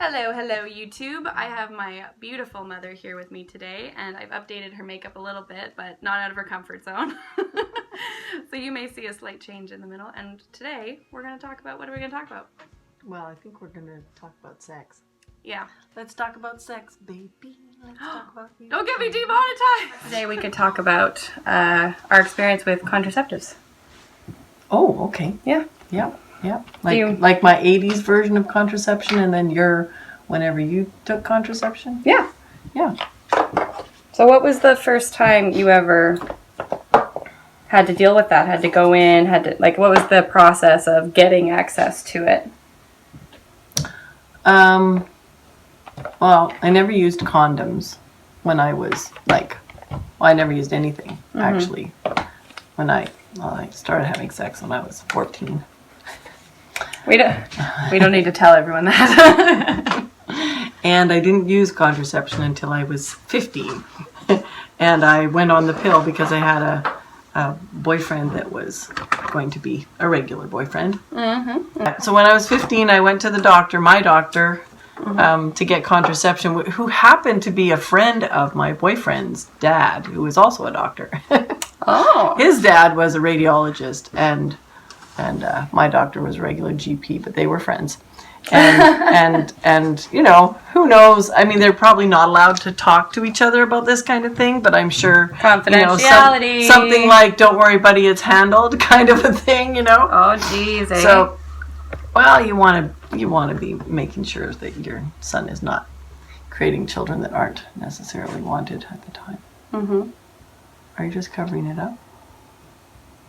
Hello YouTube. I have my beautiful mother here with me today, and I've updated her makeup a little bit, but not out of her comfort zone. So you may see a slight change in the middle, and today we're going to talk about, what are we going to talk about? Well, I think we're going to talk about sex. Yeah. Let's talk about sex, baby. Let's talk about you. Don't get me demonetized! Today we could talk about our experience with contraceptives. Oh, okay. Yeah. Yeah. Like my 80s version of contraception, and then whenever you took contraception? Yeah. Yeah. So what was the first time you ever had to deal with that? Had to go in, what was the process of getting access to it? Well, I never used condoms when I was I never used anything, actually. When I started having sex when I was 14. We don't need to tell everyone that. And I didn't use contraception until I was 15. And I went on the pill because I had a boyfriend that was going to be a regular boyfriend. So when I was 15, I went to the doctor, my doctor, to get contraception, who happened to be a friend of my boyfriend's dad, who was also a doctor. Oh. His dad was a radiologist, and my doctor was a regular GP, but they were friends. And you know, who knows? I mean, they're probably not allowed to talk to each other about this kind of thing, but I'm sure confidentiality, something like "Don't worry, buddy, it's handled" kind of a thing, you know. Oh, geez. So, well, you want to be making sure that your son is not creating children that aren't necessarily wanted at the time. Are you just covering it up?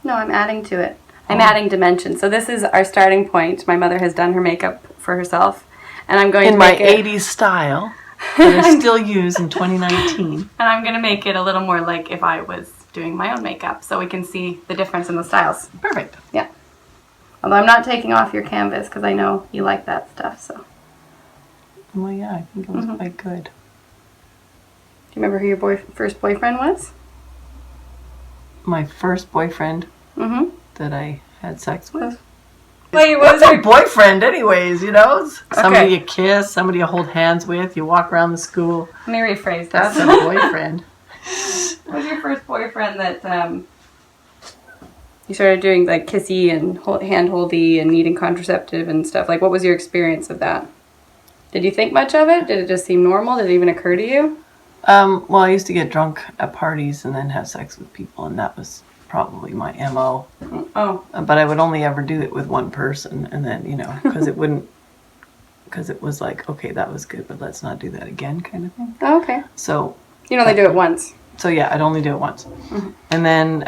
No, I'm adding to it. I'm adding dimension. So this is our starting point. My mother has done her makeup for herself, and I'm going to make it in my 80s style that I still use in 2019. And I'm going to make it a little more like if I was doing my own makeup, so we can see the difference in the styles. Perfect. Yeah. Although I'm not taking off your canvas because I know you like that stuff. So. Well, yeah, I think it was quite good. Do you remember who your first boyfriend was? My first boyfriend that I had sex with. Wait, what's a boyfriend anyways, you know? Somebody you kiss, somebody you hold hands with, you walk around the school. Let me rephrase that. That's a boyfriend. What was your first boyfriend that you started doing like kissy and hand-holdy and needing contraceptive and stuff? Like, what was your experience of that? Did you think much of it? Did it just seem normal? Did it even occur to you? Well, I used to get drunk at parties and then have sex with people, and that was probably my MO. Oh. But I would only ever do it with one person, and then, you know, because it was like, okay, that was good, but let's not do that again kind of thing. Oh, okay. So. You'd only do it once. So, yeah, I'd only do it once. And then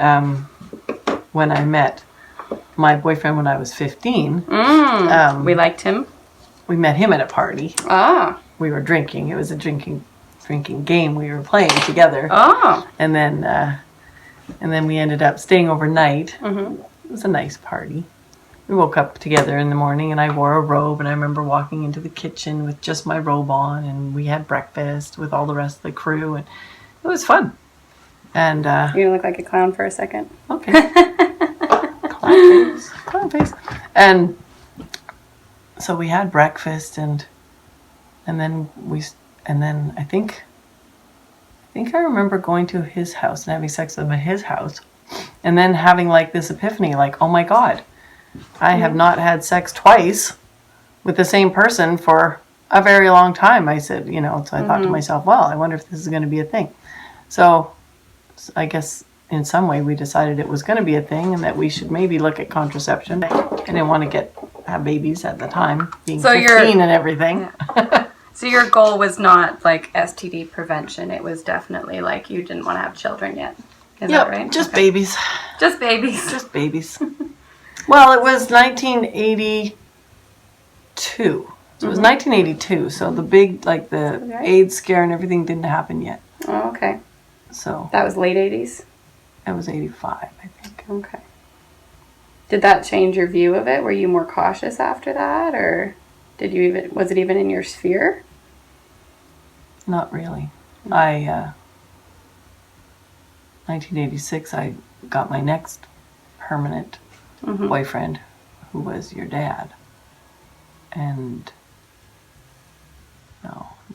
when I met my boyfriend when I was 15. We liked him. We met him at a party. Ah. We were drinking. It was a drinking game we were playing together. Oh. And then we ended up staying overnight. It was a nice party. We woke up together in the morning, and I wore a robe, and I remember walking into the kitchen with just my robe on, and we had breakfast with all the rest of the crew, and it was fun. And you're gonna look like a clown for a second. Okay. Clown face. And so we had breakfast, and then I think I remember going to his house and having sex with him at his house, and then having like this epiphany, like, oh my God, I have not had sex twice with the same person for a very long time. I said, you know, so I thought to myself, well, I wonder if this is going to be a thing. So I guess in some way we decided it was going to be a thing and that we should maybe look at contraception. I didn't want to have babies at the time, being 15 and everything. Yeah. So your goal was not like STD prevention. It was definitely like you didn't want to have children yet. Is that right? Just babies. Just babies. Just babies. Well, it was 1982. So it was 1982. So the big, like the AIDS scare and everything didn't happen yet. Oh, okay. So. That was late 80s? That was 85, I think. Okay. Did that change your view of it? Were you more cautious after that, or was it even in your sphere? Not really. 1986, I got my next permanent boyfriend, who was your dad. And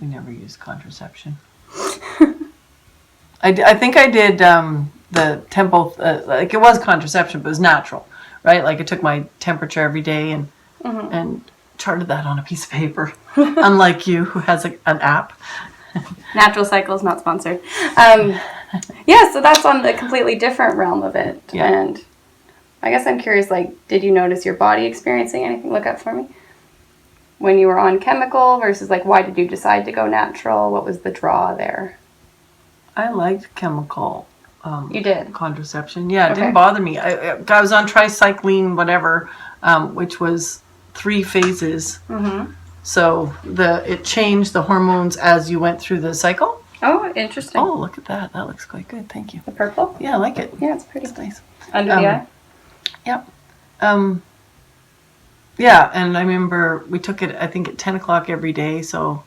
We never used contraception. I think I did the tempo, like it was contraception, but it was natural, right? Like I took my temperature every day and charted that on a piece of paper, unlike you who has an app. Natural Cycles, not sponsored. Yeah, so that's on the completely different realm of it. Yeah. And I guess I'm curious, like, did you notice your body experiencing anything? Look up for me. When you were on chemical versus, like, why did you decide to go natural? What was the draw there? I liked chemical. You did? Contraception. Yeah, it Okay. didn't bother me. I was on tricycline, whatever, which was 3 phases. Mm-hmm. So it changed the hormones as you went through the cycle. Oh, interesting. Oh, look at that. That looks quite good. Thank you. The purple? Yeah, I like it. Yeah, it's pretty. It's nice. Under the eye? Yep. Yeah, and I remember we took it, I think, at 10 o'clock every day, so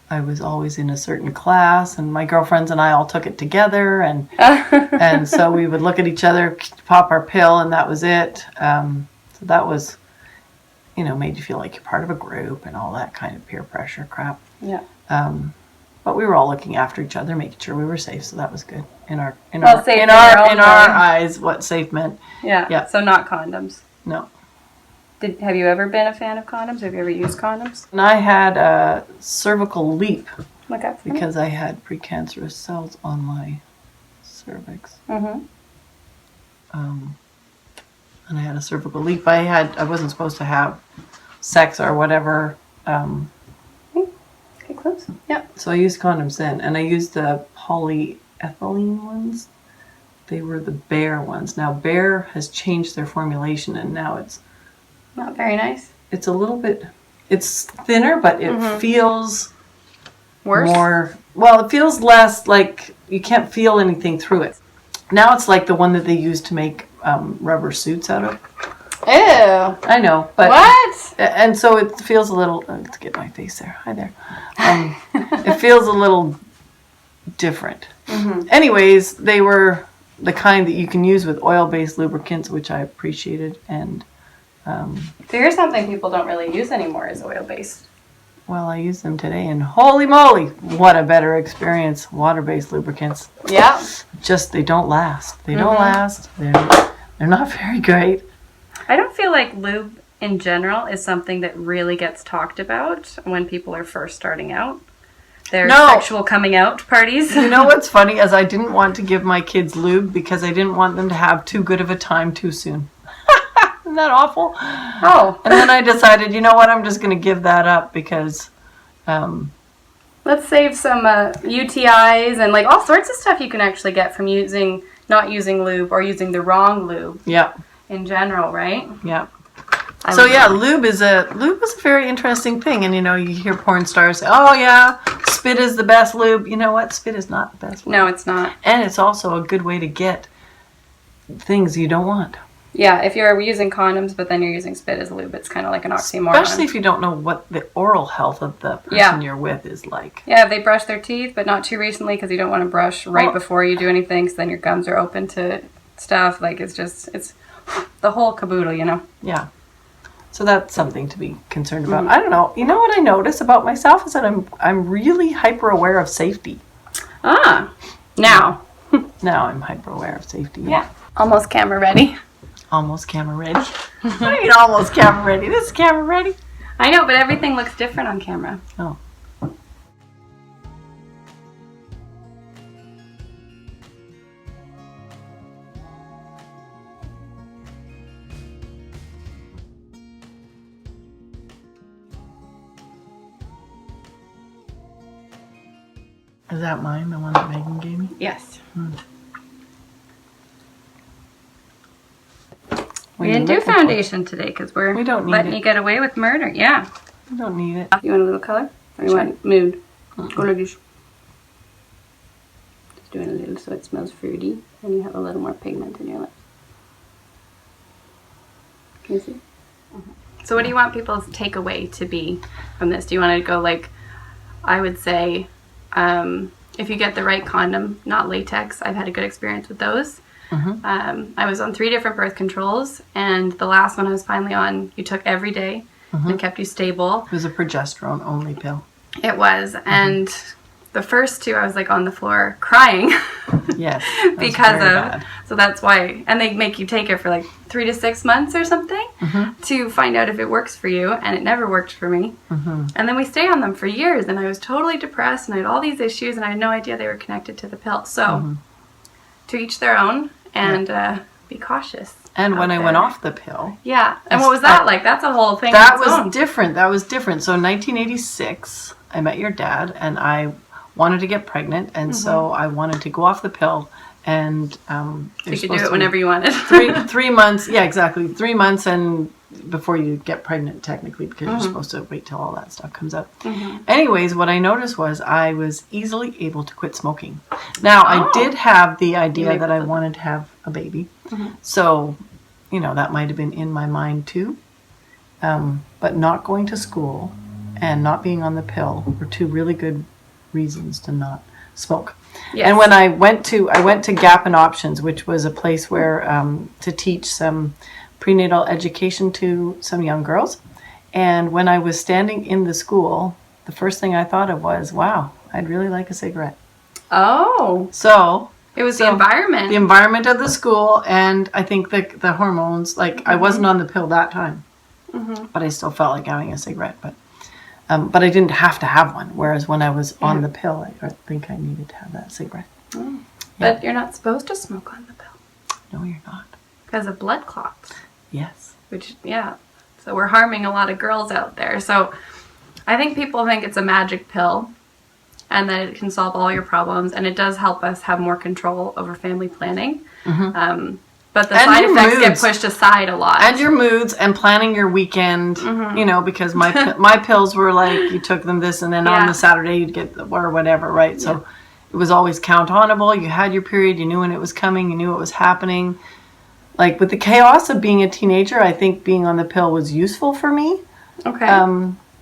I was always in a certain class, and my girlfriends and I all took it together, and and so we would look at each other, pop our pill, and that was it. So that was, made you feel like you're part of a group and all that kind of peer pressure crap. Yeah. But we were all looking after each other, making sure we were safe, so that was good. In our eyes, what safe meant. Yeah. Yeah. So not condoms. No. Have you ever been a fan of condoms? Have you ever used condoms? And I had a cervical leap Look up for me. because I had precancerous cells on my cervix. Mm-hmm. And I had a cervical leap. I wasn't supposed to have sex or whatever. Okay, close. Yep. So I used condoms then, and I used the polyethylene ones. They were the Bear ones. Now Bear has changed their formulation, and now it's Not very nice. a little bit. It's thinner, but it feels Worse? more. Well, it feels less like you can't feel anything through it. Now it's like the one that they use to make rubber suits out of. Ew. I know, but What? and so it feels a little. Let's get my face there. Hi there. It feels a little different. Mm-hmm. Anyways, they were the kind that you can use with oil-based lubricants, which I appreciated. And So here's something people don't really use anymore is oil-based. well, I used them today, and holy moly, what a better experience! Water-based lubricants. Yeah. Just they don't last. They don't last. They're not very great. I don't feel like lube in general is something that really gets talked about when people are first starting out. Their No. sexual coming out parties. You know what's funny is I didn't want to give my kids lube because I didn't want them to have too good of a time too soon. Isn't that awful? Oh. And then I decided, you know what, I'm just going to give that up because Let's save some UTIs and like all sorts of stuff you can actually get from not using lube or using the wrong lube yeah, in general, right? yeah. I So would- yeah, lube is a very interesting thing, and you hear porn stars say, "Oh yeah, spit is the best lube." You know what? Spit is not the best lube. No, it's not. And it's also a good way to get things you don't want. Yeah, if you're using condoms but then you're using spit as lube, it's kind of like an oxymoron. Especially if you don't know what the oral health of the person you're with is like. Yeah, if they brush their teeth, but not too recently because you don't want to brush right before you do anything, because then your gums are open to stuff. Like, it's the whole caboodle, Yeah. So that's something to be concerned about. I don't know. You know what I notice about myself is that I'm really hyper aware of safety. Ah, now. Now I'm hyper aware of safety. Yeah. Almost camera ready. Almost camera ready. I mean, almost camera ready. This is camera ready. I know, but everything looks different on camera. Oh. Is that mine, the one that Megan gave me? Yes. What We are you didn't do looking for? foundation today because We don't need letting it. you get away with murder. Yeah. You don't need it. You want a little color? Or you Sure. want mood? Go like this. Just doing a little so it smells fruity and you have a little more pigment in your lips. Can you see? So what do you want people's takeaway to be from this? Do you want to go like, I would say, if you get the right condom, not latex, I've had a good experience with those. I was on 3 different birth controls, and the last one I was finally on, you took every day and kept you stable. It was a progesterone only pill. It was. And the first 2, I was like on the floor crying. Yes. Because of, so that's why, and they make you take it for like 3 to 6 months or something to find out if it works for you, and it never worked for me. And then we stay on them for years, and I was totally depressed, and I had all these issues, and I had no idea they were connected to the pill. So, to each their own, and be cautious. And when I went off the pill. Yeah. And what was that like? That's a whole thing. That was different. That was different. So in 1986, I met your dad, and I wanted to get pregnant, and so I wanted to go off the pill, and you could do it whenever you wanted. 3 months, yeah, exactly, 3 months, and before you get pregnant, technically, because you're supposed to wait till all that stuff comes up. Anyways, what I noticed was I was easily able to quit smoking. Now, I did have the idea that I wanted to have a baby, so that might have been in my mind too, but not going to school and not being on the pill were 2 really good reasons to not smoke. Yes. And when I went to Gap and Options, which was a place where to teach some prenatal education to some young girls. And when I was standing in the school, the first thing I thought of was, wow, I'd really like a cigarette. Oh. So it was the environment. The environment of the school, and I think the hormones, like I wasn't on the pill that time, but I still felt like having a cigarette. But I didn't have to have one. Whereas when I was on the pill, I think I needed to have that cigarette. Mm. Yeah. But you're not supposed to smoke on the pill. No, you're not. Because of blood clots. Yes. So we're harming a lot of girls out there. So I think people think it's a magic pill and that it can solve all your problems. And it does help us have more control over family planning. But the side effects get pushed aside a lot. And your moods and planning your weekend, because my pills were like, you took them this and then on the Saturday you'd get or whatever, right? So it was always countable. You had your period. You knew when it was coming. You knew what was happening. Like with the chaos of being a teenager, I think being on the pill was useful for me. Okay.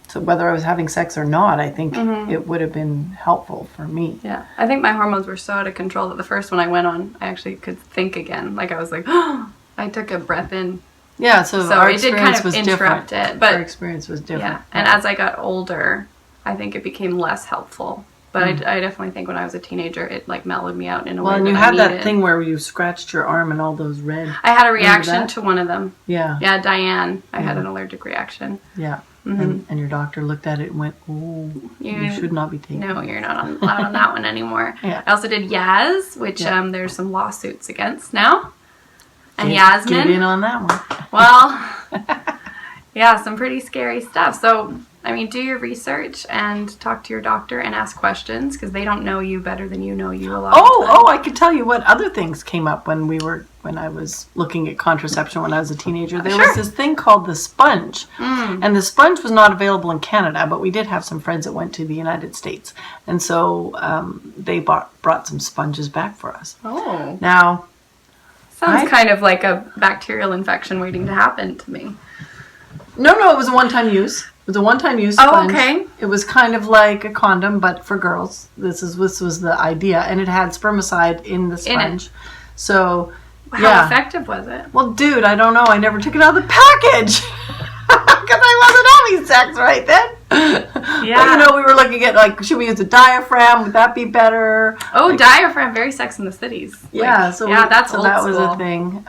So whether I was having sex or not, I think it would have been helpful for me. Yeah. I think my hormones were so out of control that the first one I went on, I actually could think again. Like I was like, oh, I took a breath in. Yeah, so our it did kind of interrupt different. it. But our experience was different. Yeah. And as I got older, I think it became less helpful. But I definitely think when I was a teenager, it like mellowed me out in a way that I needed. Well, and you had that thing where you scratched your arm and all those red. I had a reaction to one of them. Yeah. Yeah, Diane. I had an allergic reaction. Yeah. And your doctor looked at it and went, oh, you should not be taking it. No, you're not allowed on that one anymore. Yeah. I also did Yaz, which there's some lawsuits against now. And Yasmin. Get in on that one. Well, yeah, some pretty scary stuff. So, I mean, do your research and talk to your doctor and ask questions because they don't know you better than you know you a lot of the time. I could tell you what other things came up when I was looking at contraception when I was a teenager. There was this thing called the sponge. And the sponge was not available in Canada, but we did have some friends that went to the United States. And so they brought some sponges back for us. Oh. Now, sounds kind of like a bacterial infection waiting to happen to me. No, it was a one-time use. It was a one-time use sponge. Oh, okay. It was kind of like a condom, but for girls. This was the idea, and it had spermicide in the sponge. So, how effective was it? Well, dude, I don't know. I never took it out of the package because I wasn't having sex right then. Yeah. But, we were looking at like, should we use a diaphragm? Would that be better? Oh, like, diaphragm, very Sex in the Cities. Yeah. So that's old that school. was a thing,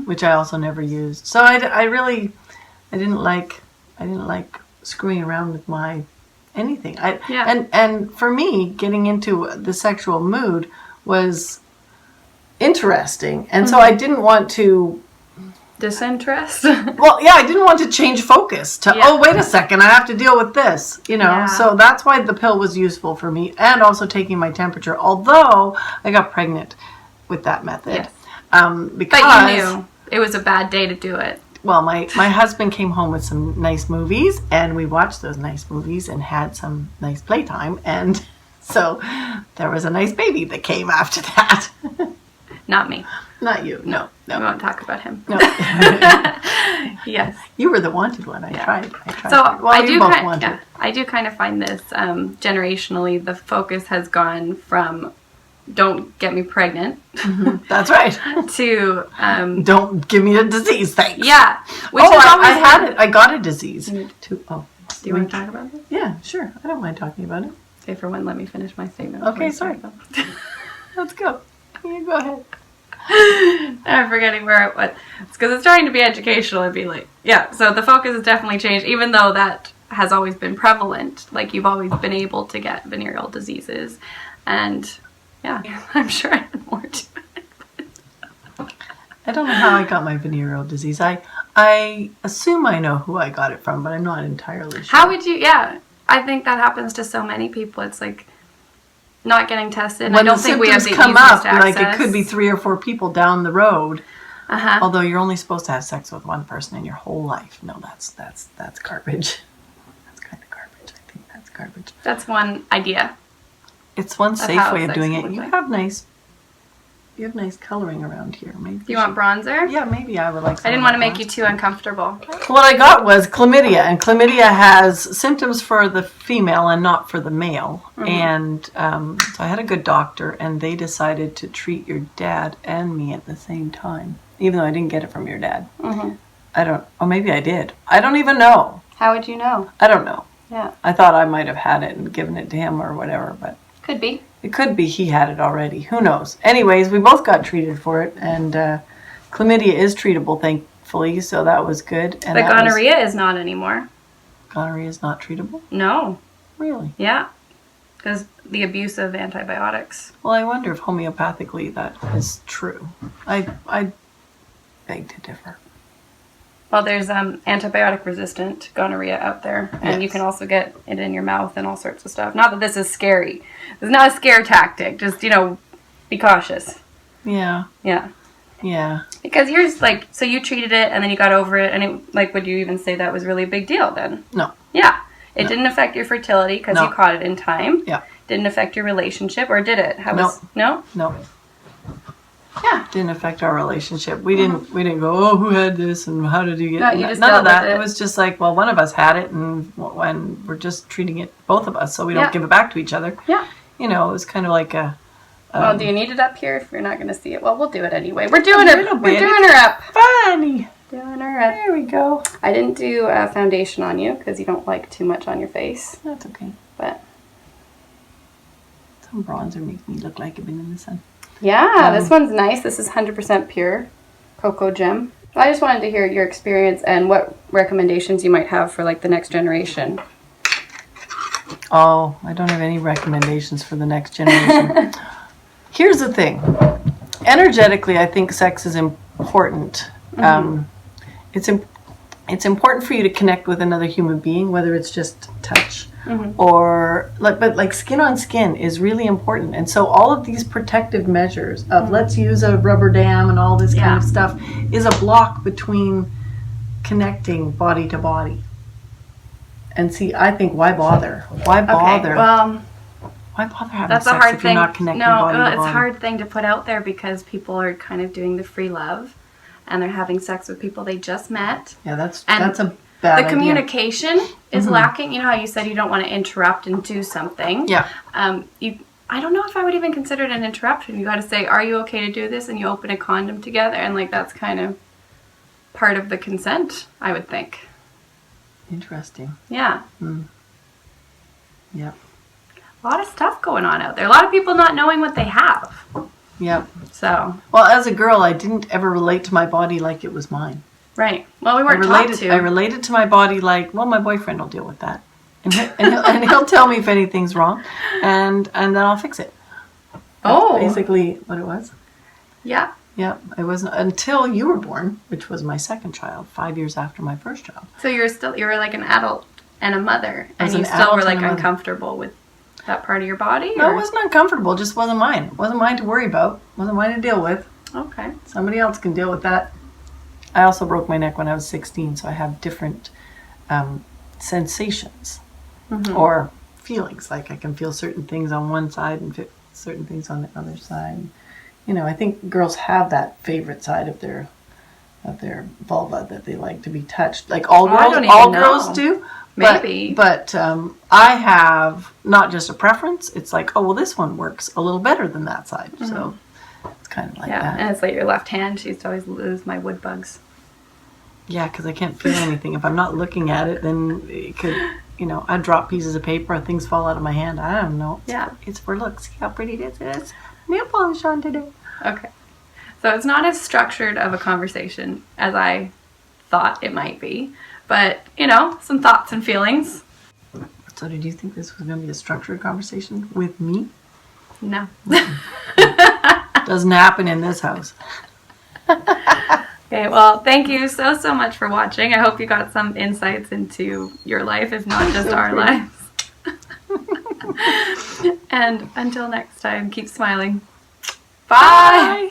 which I also never used. So I didn't like screwing around with my anything. And for me, getting into the sexual mood was interesting, and so I didn't want to disinterest. I didn't want to change focus to wait a second, I have to deal with this. So that's why the pill was useful for me, and also taking my temperature. Although I got pregnant with that method, because but you knew it was a bad day to do it. Well, my husband came home with some nice movies, and we watched those nice movies and had some nice playtime, and so there was a nice baby that came after that. Not me. Not you. No. We won't talk about him. No. Yes. You were the wanted one. I tried. So I do kind of find this generationally, the focus has gone from don't get me pregnant. That's right. To don't give me a disease, thanks. Yeah. Which I had it. I got a disease. Do you want to talk about this? Yeah, sure. I don't mind talking about it. Okay, for one, let me finish my statement. Okay, sorry. Let's go. You go ahead. I'm forgetting where it was. It's because it's trying to be educational and be like, yeah, so the focus has definitely changed, even though that has always been prevalent. Like, you've always been able to get venereal diseases. And, yeah, I'm sure I had more to it. I don't know how I got my venereal disease. I assume I know who I got it from, but I'm not entirely sure. How would you, yeah, I think that happens to so many people. It's like not getting tested. When I don't think we have the come easiest up, like access. it could be 3 or 4 people down the road. Uh-huh. Although you're only supposed to have sex with one person in your whole life. No, that's garbage. That's kind of garbage. I think that's garbage. That's one idea. It's one safe how way of sex doing would it. look You like. have nice coloring around here. Maybe. Do you want bronzer? Yeah, maybe I would like. I didn't want to make you too uncomfortable. What I got was chlamydia, and chlamydia has symptoms for the female and not for the male. Mm-hmm. And so I had a good doctor, and they decided to treat your dad and me at the same time, even though I didn't get it from your dad. Mm-hmm. Or maybe I did. I don't even know. How would you know? I don't know. Yeah. I thought I might have had it and given it to him or whatever, but Could be. it could be he had it already. Who knows? Anyways, we both got treated for it, and chlamydia is treatable, thankfully, so that was good. And But gonorrhea is not anymore. Gonorrhea is not treatable? No. Really? Yeah. Because the abuse of antibiotics. Well, I wonder if homeopathically that is true. I beg to differ. Well, there's antibiotic resistant gonorrhea out there, and you Yes. can also get it in your mouth and all sorts of stuff. Not that this is scary. It's not a scare tactic. Just, be cautious. Yeah. Yeah. Yeah. Because yours, so you treated it and then you got over it, and it, would you even say that was really a big deal then? No. Yeah. It didn't affect your fertility because No. you caught it in time. Yeah. Didn't affect your relationship, or did it? No. No? Yeah. Didn't affect our relationship. We didn't go, oh, who had this and how did you get No, it? you just None dealt of that. with it. It was just like, well, one of us had it, and we're just treating it, both of us, so we don't Yeah. give it back to each other. Yeah. It was kind of like a. Well, do you need it up here if you're not going to see it? Well, we'll do it anyway. We're doing A it. little We're bit. doing her up. Funny. Doing her up. There we go. I didn't do foundation on you because you don't like too much on your face. That's okay. But Some bronzer makes me look like I've been in the sun. yeah, this one's nice. This is 100% pure cocoa gem. I just wanted to hear your experience and what recommendations you might have for the next generation. Oh, I don't have any recommendations for the next generation. Here's the thing. Energetically, I think sex is important. It's important for you to connect with another human being, whether it's just touch or but skin on skin is really important. And so all of these protective measures of let's use a rubber dam and all this kind of stuff is a block between connecting body to body. And see, I think why bother? Why bother? Okay, well, Why bother having that's sex a hard if thing. you're not connecting No, body to it's body? a hard thing to put out there because people are kind of doing the free love, and they're having sex with people they just met. Yeah, that's And a bad idea. The communication is lacking. You know how you said you don't want to interrupt and do something. Yeah. I don't know if I would even consider it an interruption. You got to say, "Are you okay to do this?" And you open a condom together, and that's kind of part of the consent, I would think. Interesting. Yeah. Yeah. A lot of stuff going on out there. A lot of people not knowing what they have. Yeah. So, Well, as a girl, I didn't ever relate to my body like it was mine. right. Well, we weren't taught to. I related to my body like, well, my boyfriend will deal with that, and he'll tell me if anything's wrong, and then I'll fix it. That's basically what it was. Yeah. Yeah, it wasn't until you were born, which was my second child, 5 years after my first child. So you were like an adult and a mother, and was you an still were adult and a mother. uncomfortable with that part of your body? No, or- it wasn't uncomfortable. It just wasn't mine. It wasn't mine to worry about. It wasn't mine to deal with. Okay. Somebody else can deal with that. I also broke my neck when I was 16, so I have different sensations or feelings. Like I can feel certain things on one side and certain things on the other side. I think girls have that favorite side of their vulva that they like to be touched. Like all I girls, don't all even girls know. do. Maybe. But I have not just a preference. It's like, oh, well, this one works a little better than that side. So it's kind of like Yeah, that. and it's like your left hand. She used to always lose my wood bugs. Yeah, because I can't feel anything. If I'm not looking at it, then it could, I'd drop pieces of paper or things fall out of my hand. I don't know. It's for looks. See how pretty this is? Nail polish on today. Okay. So it's not as structured of a conversation as I thought it might be. But, some thoughts and feelings. So did you think this was going to be a structured conversation with me? No. Doesn't happen in this house. Okay, well, thank you so much for watching. I hope you got some insights into your life, if not just our lives. And until next time, keep smiling. Bye!